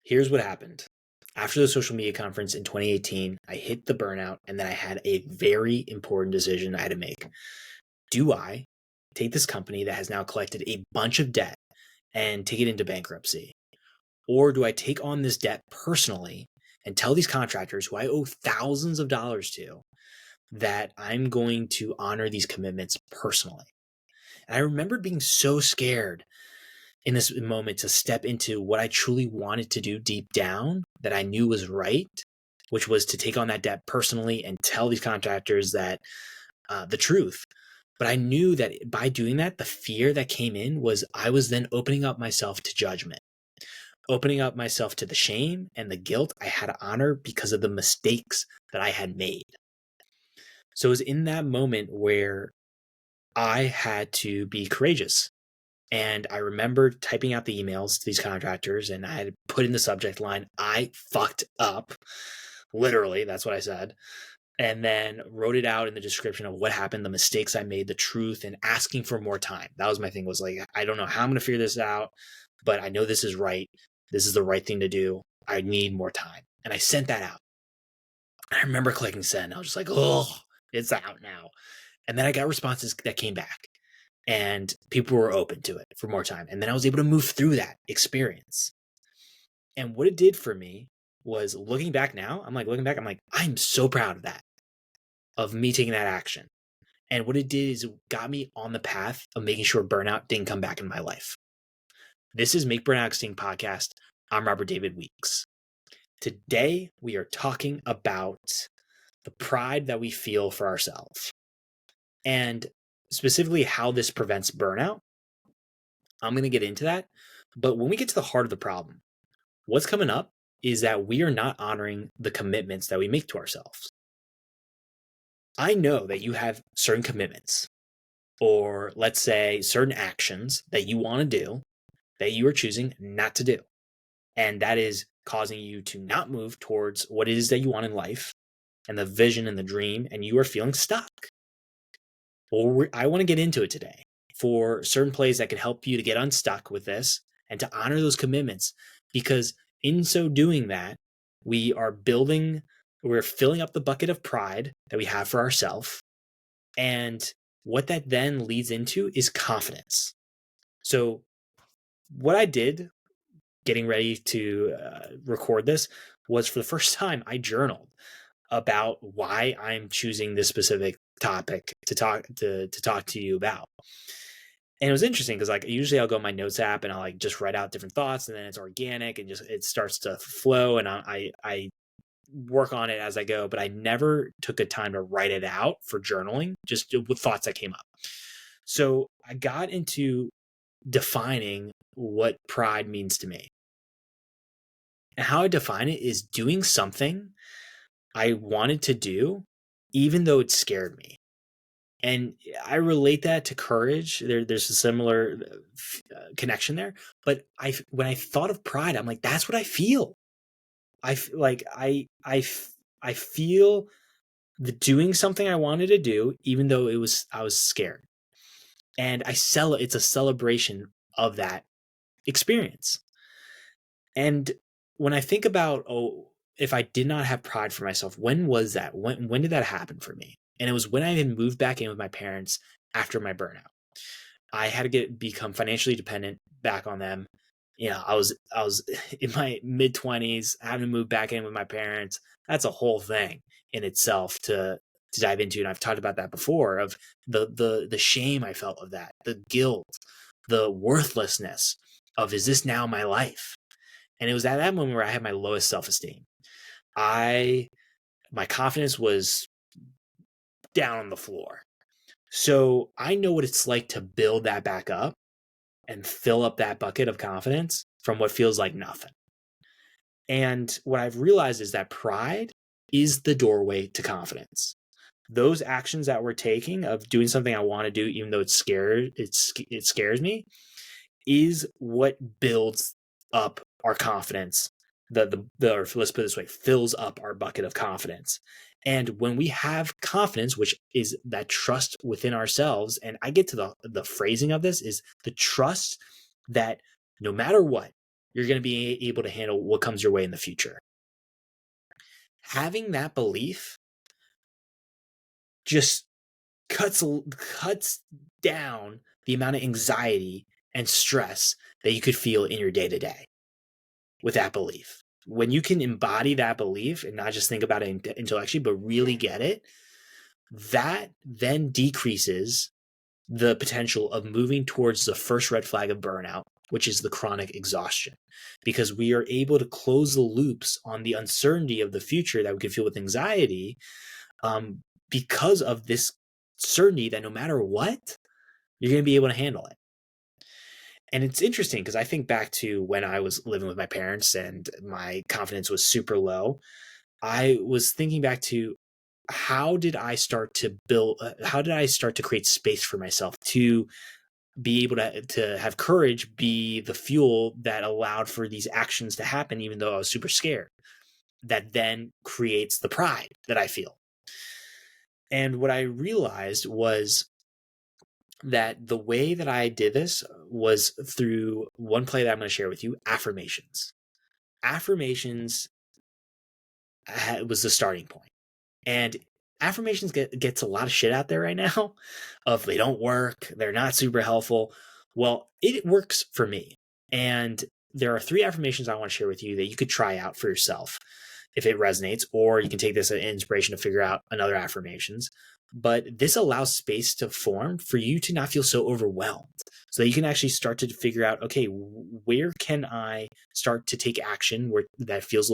Here's what happened. After the social media conference in 2018, I hit the burnout, and then I had a very important decision I had to make. Do I take this company that has now collected a bunch of debt and take it into bankruptcy? Or do I take on this debt personally and tell these contractors who I owe thousands of dollars to that I'm going to honor these commitments personally? And I remembered being so scared in this moment to step into what I truly wanted to do deep down that I knew was right, which was to take on that debt personally and tell these contractors that the truth. But I knew that by doing that, the fear that came in was I was then opening up myself to judgment, opening up myself to the shame and the guilt I had to honor because of the mistakes that I had made. So it was in that moment where I had to be courageous. And I remember typing out the emails to these contractors, and I had put in the subject line, "I fucked up." Literally, that's what I said. And then wrote it out in the description of what happened, the mistakes I made, the truth, and asking for more time. That was my thing, was like, I don't know how I'm going to figure this out, but I know this is right. This is the right thing to do. I need more time. And I sent that out. I remember clicking send. I was just like, oh, it's out now. And then I got responses that came back. And people were open to it for more time. And then I was able to move through that experience. And what it did for me was, looking back now, I'm like, I'm so proud of that, of me taking that action. And what it did is it got me on the path of making sure burnout didn't come back in my life. This is Make Burnout Extinct podcast. I'm Robert David Weeks. Today, we are talking about the pride that we feel for ourselves, and specifically how this prevents burnout. I'm going to get into that. But when we get to the heart of the problem, what's coming up is that we are not honoring the commitments that we make to ourselves. I know that you have certain commitments, or let's say certain actions that you want to do that you are choosing not to do. And that is causing you to not move towards what it is that you want in life and the vision and the dream, and you are feeling stuck. Well, I want to get into it today for certain plays that can help you to get unstuck with this and to honor those commitments, because in so doing that, we're filling up the bucket of pride that we have for ourselves. And what that then leads into is confidence. So what I did getting ready to record this was, for the first time, I journaled about why I'm choosing this specific topic to talk to you about. And it was interesting because, like, usually I'll go in my notes app and I'll like just write out different thoughts, and then it's organic and just it starts to flow, and I work on it as I go, but I never took the time to write it out for journaling, just with thoughts that came up. So I got into defining what pride means to me. And how I define it is doing something I wanted to do, even though it scared me. And I relate that to courage. There's a similar connection there. But when I thought of pride, I'm like, that's what I feel. I feel the doing something I wanted to do, even though I was scared. And it's a celebration of that experience. And when I think about, if I did not have pride for myself, when was that? When did that happen for me? And it was when I had moved back in with my parents after my burnout. I had to become financially dependent back on them. You know, I was in my mid-20s, having to move back in with my parents. That's a whole thing in itself to dive into. And I've talked about that before, of the shame I felt of that, the guilt, the worthlessness of, is this now my life? And it was at that moment where I had my lowest self-esteem. My confidence was down on the floor. So I know what it's like to build that back up and fill up that bucket of confidence from what feels like nothing. And what I've realized is that pride is the doorway to confidence. Those actions that we're taking of doing something I want to do, even though it scares me, is what builds up our confidence. Or let's put it this way, fills up our bucket of confidence. And when we have confidence, which is that trust within ourselves, and I get to the phrasing of this, is the trust that no matter what, you're going to be able to handle what comes your way in the future. Having that belief just cuts down the amount of anxiety and stress that you could feel in your day-to-day with that belief. When you can embody that belief and not just think about it intellectually, but really get it, that then decreases the potential of moving towards the first red flag of burnout, which is the chronic exhaustion, because we are able to close the loops on the uncertainty of the future that we can feel with anxiety, because of this certainty that no matter what, you're going to be able to handle it. And it's interesting because I think back to when I was living with my parents and my confidence was super low. I was thinking back to how did I start to create space for myself to be able to have courage be the fuel that allowed for these actions to happen, even though I was super scared. That then creates the pride that I feel. And what I realized was that the way that I did this was through one play that I'm going to share with you, Affirmations. Affirmations was the starting point. And Affirmations gets a lot of shit out there right now of they don't work, they're not super helpful. Well, it works for me. And there are 3 affirmations I want to share with you that you could try out for yourself if it resonates, or you can take this as inspiration to figure out another affirmations. But this allows space to form for you to not feel so overwhelmed, so that you can actually start to figure out, okay, where can I start to take action where that feels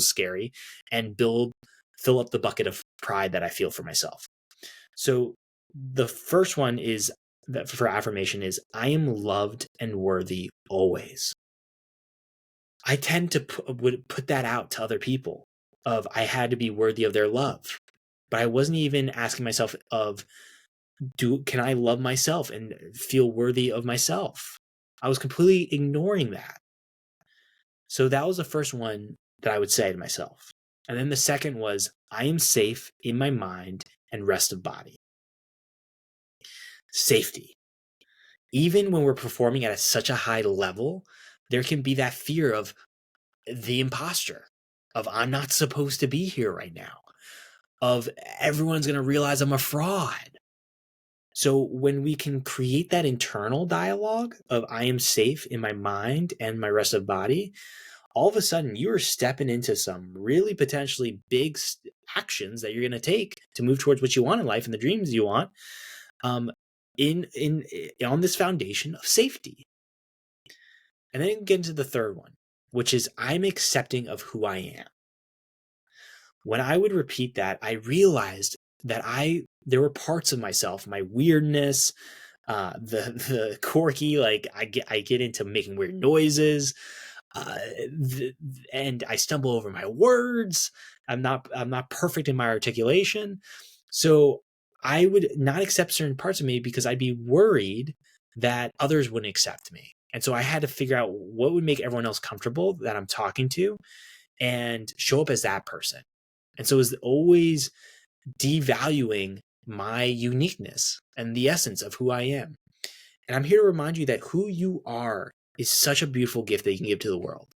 scary, and fill up the bucket of pride that I feel for myself. So the first one is that for affirmation is, I am loved and worthy always. I tend to would put that out to other people of I had to be worthy of their love, but I wasn't even asking myself of, can I love myself and feel worthy of myself? I was completely ignoring that. So that was the first one that I would say to myself. And then the second was, I am safe in my mind and rest of body. Safety. Even when we're performing at such a high level, there can be that fear of the imposter, of I'm not supposed to be here right now, of everyone's going to realize I'm a fraud. So when we can create that internal dialogue of I am safe in my mind and my rest of body, all of a sudden you are stepping into some really potentially big actions that you're going to take to move towards what you want in life and the dreams you want, on this foundation of safety. And then you get into the third one, which is I'm accepting of who I am. When I would repeat that, I realized that there were parts of myself, my weirdness, the quirky, like I get into making weird noises, and I stumble over my words. I'm not perfect in my articulation. So I would not accept certain parts of me because I'd be worried that others wouldn't accept me. And so I had to figure out what would make everyone else comfortable that I'm talking to and show up as that person. And so it was always devaluing my uniqueness and the essence of who I am. And I'm here to remind you that who you are is such a beautiful gift that you can give to the world.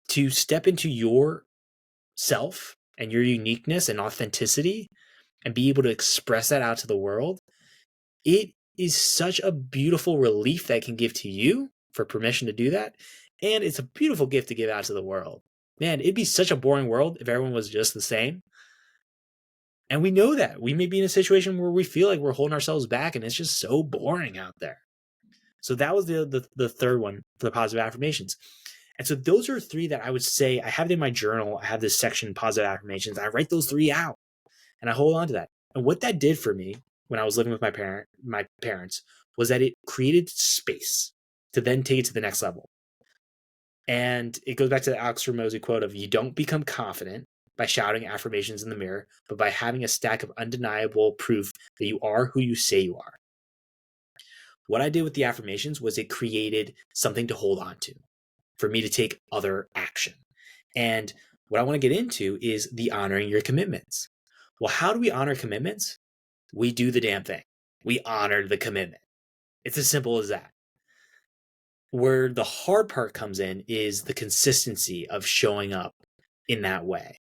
To step into your self and your uniqueness and authenticity and be able to express that out to the world, it is such a beautiful relief that I can give to you for permission to do that. And it's a beautiful gift to give out to the world. Man, it'd be such a boring world if everyone was just the same. And we know that. We may be in a situation where we feel like we're holding ourselves back and it's just so boring out there. So that was the third one for the positive affirmations. And so those are 3 that I would say, I have it in my journal. I have this section, positive affirmations. I write those 3 out and I hold on to that. And what that did for me when I was living with my parents was that it created space to then take it to the next level. And it goes back to the Alex Hormozy quote of, you don't become confident by shouting affirmations in the mirror, but by having a stack of undeniable proof that you are who you say you are. What I did with the affirmations was it created something to hold on to for me to take other action. And what I want to get into is the honoring your commitments. Well, how do we honor commitments? We do the damn thing. We honor the commitment. It's as simple as that. Where the hard part comes in is the consistency of showing up in that way.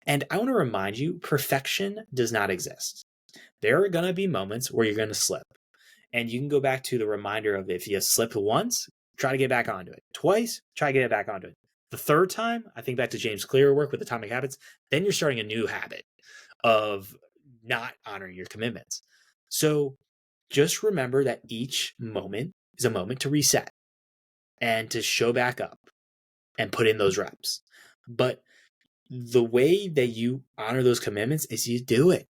And I want to remind you, perfection does not exist. There are going to be moments where you're going to slip. And you can go back to the reminder of if you slip once, try to get back onto it. Twice, try to get back onto it. The third time, I think back to James Clear work with Atomic Habits, then you're starting a new habit of not honoring your commitments. So just remember that each moment is a moment to reset and to show back up and put in those reps. But the way that you honor those commitments is you do it.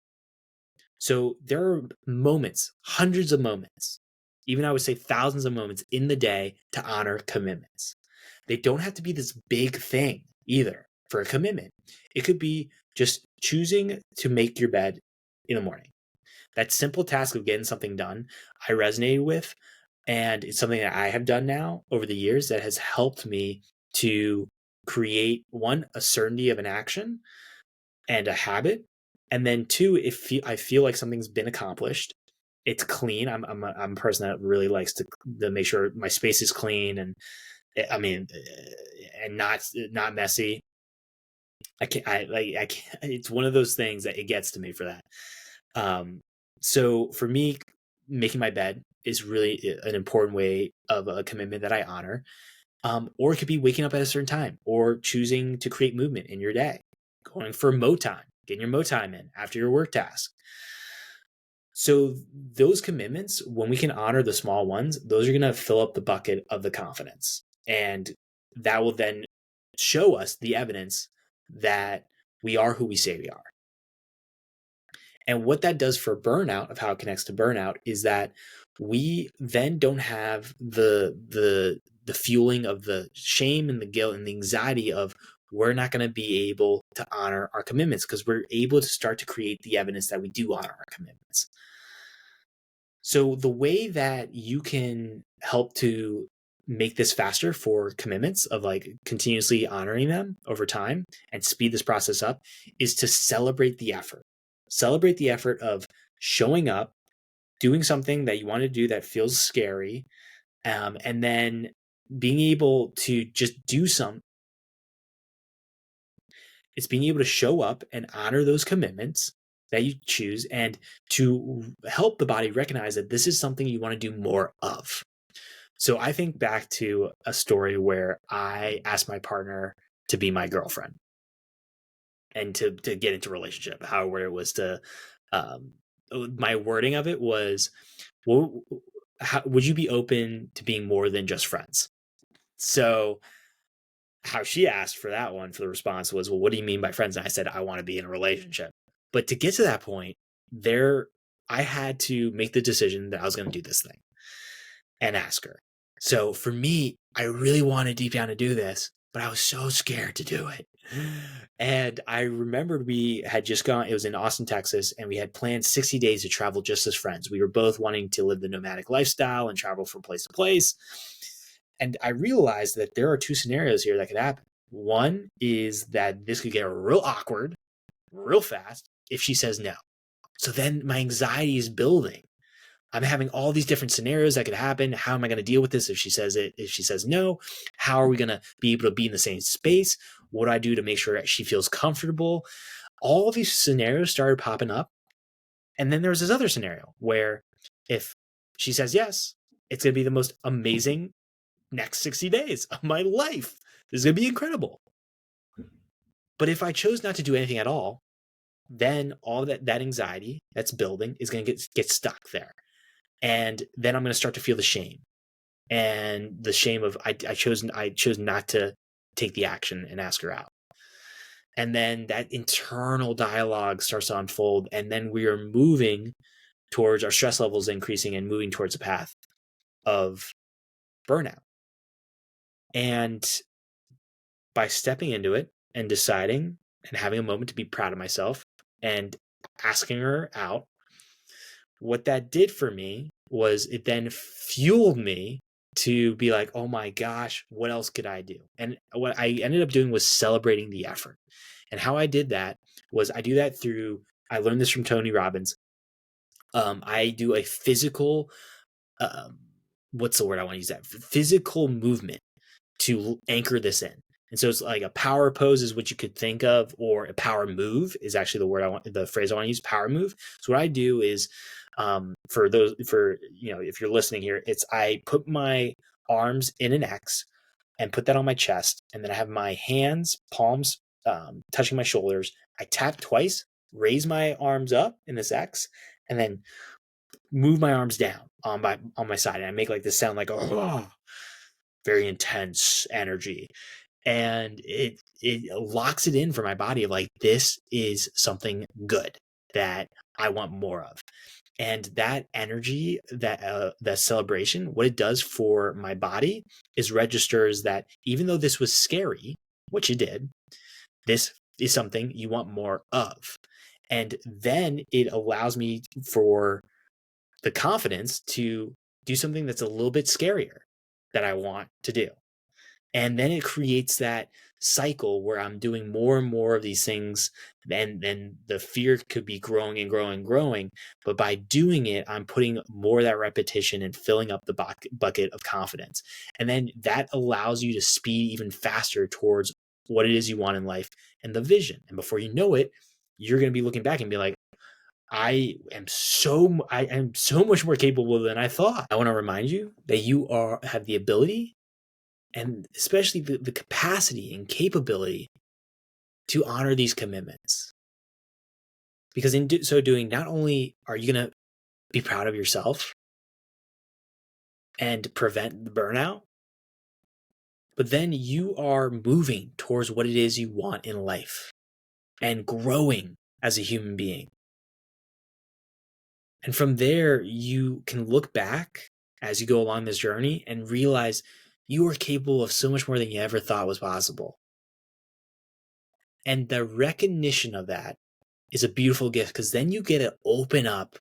So there are moments, hundreds of moments, even I would say thousands of moments in the day to honor commitments. They don't have to be this big thing either for a commitment. It could be just choosing to make your bed in the morning. That simple task of getting something done, I resonated with, and it's something that I have done now over the years that has helped me to create, one, a certainty of an action and a habit. And then two, if I feel like something's been accomplished, it's clean. I'm a person that really likes to make sure my space is clean and and not messy. I can't. It's one of those things that it gets to me for that. So for me, making my bed is really an important way of a commitment that I honor. Or it could be waking up at a certain time or choosing to create movement in your day, going for mo time, getting your mo time in after your work task. So those commitments, when we can honor the small ones, those are going to fill up the bucket of the confidence. And that will then show us the evidence that we are who we say we are. And what that does for burnout, of how it connects to burnout, is that we then don't have the fueling of the shame and the guilt and the anxiety of we're not going to be able to honor our commitments, because we're able to start to create the evidence that we do honor our commitments. So the way that you can help to make this faster for commitments of like continuously honoring them over time and speed this process up is to celebrate the effort. Celebrate the effort of showing up, doing something that you want to do that feels scary, and then being able to just do some. It's being able to show up and honor those commitments that you choose and to help the body recognize that this is something you want to do more of. So I think back to a story where I asked my partner to be my girlfriend and to get into a relationship. However, it was to, my wording of it was, well, would you be open to being more than just friends? So how she asked for that one, for the response was, well, what do you mean by friends? And I said, I want to be in a relationship. But to get to that point, I had to make the decision that I was going to do this thing and ask her. So for me, I really wanted deep down to do this, but I was so scared to do it. And I remembered we had just gone, it was in Austin, Texas, and we had planned 60 days to travel just as friends. We were both wanting to live the nomadic lifestyle and travel from place to place. And I realized that there are two scenarios here that could happen. One is that this could get real awkward real fast if she says no. So then my anxiety is building. I'm having all these different scenarios that could happen. How am I going to deal with this if she says it? If she says no, how are we going to be able to be in the same space? What do I do to make sure that she feels comfortable? All of these scenarios started popping up. And then there was this other scenario where if she says yes, it's going to be the most amazing next 60 days of my life. This is going to be incredible. But if I chose not to do anything at all, then all that anxiety that's building is going to get stuck there. And then I'm going to start to feel the shame, and the shame of I chose not to take the action and ask her out. And then that internal dialogue starts to unfold. And then we are moving towards our stress levels increasing and moving towards a path of burnout. And by stepping into it and deciding and having a moment to be proud of myself and asking her out, what that did for me was it then fueled me to be like, oh my gosh, what else could I do? And what I ended up doing was celebrating the effort. And how I did that was I do that through, I learned this from Tony Robbins. I do a physical what's the word I want to use, that physical movement to anchor this in. And so it's like a power pose is what you could think of, or a power move is actually the phrase I want to use, power move. So what I do is, if you're listening here, it's I put my arms in an X and put that on my chest. And then I have my hands, palms, touching my shoulders. I tap twice, raise my arms up in this X, and then move my arms down on my side. And I make like this sound like, oh, very intense energy. And it locks it in for my body of like, this is something good that I want more of. And that energy, that celebration, what it does for my body is registers that even though this was scary, which it did, this is something you want more of. And then it allows me for the confidence to do something that's a little bit scarier that I want to do. And then it creates that cycle where I'm doing more and more of these things, and then the fear could be growing and growing and growing. But by doing it, I'm putting more of that repetition and filling up the bucket of confidence. And then that allows you to speed even faster towards what it is you want in life and the vision. And before you know it, you're going to be looking back and be like, I am so much more capable than I thought. I want to remind you that you have the ability, and especially the capacity and capability, to honor these commitments. Because in so doing, not only are you going to be proud of yourself and prevent the burnout, but then you are moving towards what it is you want in life and growing as a human being. And from there, you can look back as you go along this journey and realize you are capable of so much more than you ever thought was possible. And the recognition of that is a beautiful gift, because then you get to open up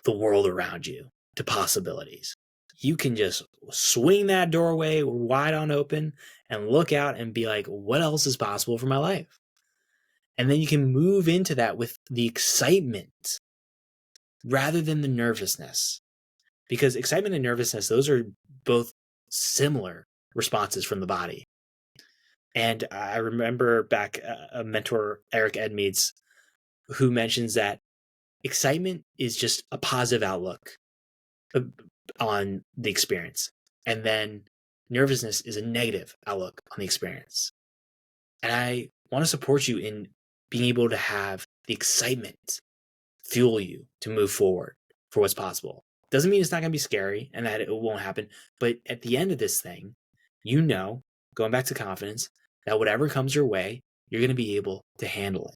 the world around you to possibilities. You can just swing that doorway wide on open and look out and be like, what else is possible for my life? And then you can move into that with the excitement rather than the nervousness. Because excitement and nervousness, those are both similar responses from the body. And I remember back a mentor, Eric Edmeades, who mentions that excitement is just a positive outlook on the experience. And then nervousness is a negative outlook on the experience. And I want to support you in being able to have the excitement fuel you to move forward for what's possible. Doesn't mean it's not going to be scary and that it won't happen. But at the end of this thing, going back to confidence, that whatever comes your way, you're going to be able to handle it.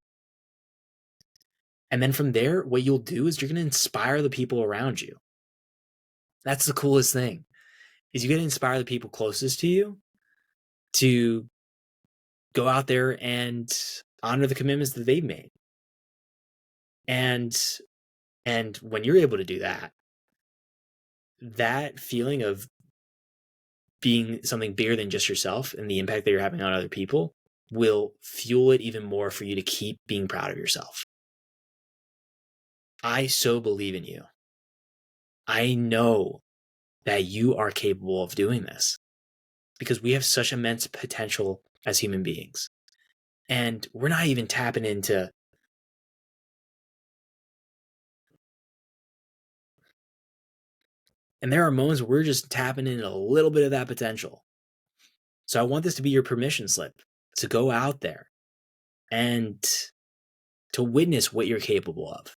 And then from there, what you'll do is you're going to inspire the people around you. That's the coolest thing, is you get to inspire the people closest to you to go out there and honor the commitments that they've made. And when you're able to do that, that feeling of being something bigger than just yourself and the impact that you're having on other people will fuel it even more for you to keep being proud of yourself. I so believe in you. I know that you are capable of doing this because we have such immense potential as human beings. And we're not even tapping into and there are moments where we're just tapping in a little bit of that potential. So I want this to be your permission slip to go out there and to witness what you're capable of,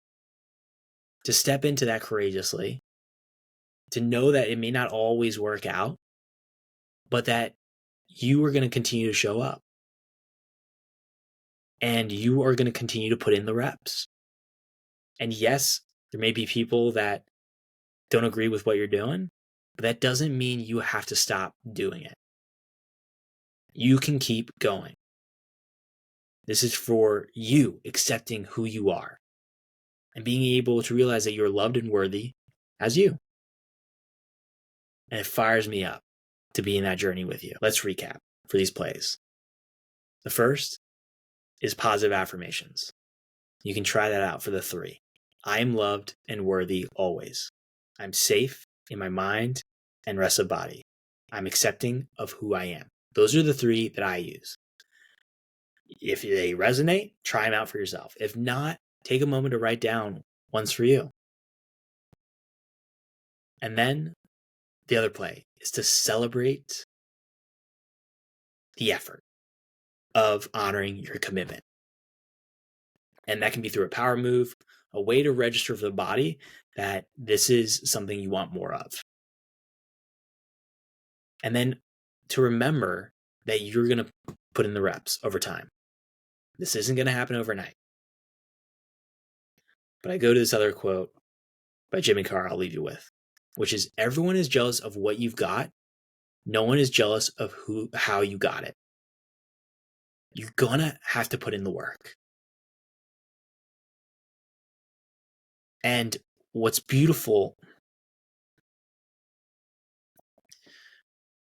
to step into that courageously, to know that it may not always work out, but that you are going to continue to show up and you are going to continue to put in the reps. And yes, there may be people that don't agree with what you're doing, but that doesn't mean you have to stop doing it. You can keep going. This is for you accepting who you are and being able to realize that you're loved and worthy as you. And it fires me up to be in that journey with you. Let's recap for these plays. The first is positive affirmations. You can try that out for the 3. I am loved and worthy always. I'm safe in my mind, and rest of body. I'm accepting of who I am. Those are the 3 that I use. If they resonate, try them out for yourself. If not, take a moment to write down ones for you. And then the other play is to celebrate the effort of honoring your commitment. And that can be through a power move, a way to register for the body that this is something you want more of. And then to remember that you're going to put in the reps over time. This isn't going to happen overnight. But I go to this other quote by Jimmy Carr I'll leave you with, which is, everyone is jealous of what you've got. No one is jealous of how you got it. You're going to have to put in the work. And what's beautiful,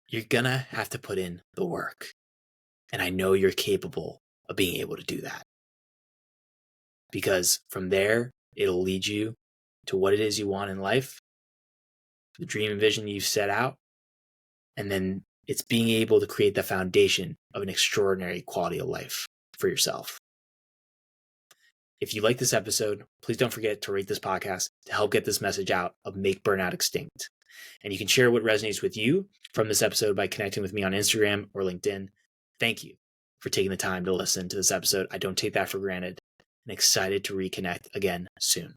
you're going to have to put in the work. And I know you're capable of being able to do that. Because from there, it'll lead you to what it is you want in life, the dream and vision you've set out, and then it's being able to create the foundation of an extraordinary quality of life for yourself. If you like this episode, please don't forget to rate this podcast to help get this message out of Make Burnout Extinct. And you can share what resonates with you from this episode by connecting with me on Instagram or LinkedIn. Thank you for taking the time to listen to this episode. I don't take that for granted, and excited to reconnect again soon.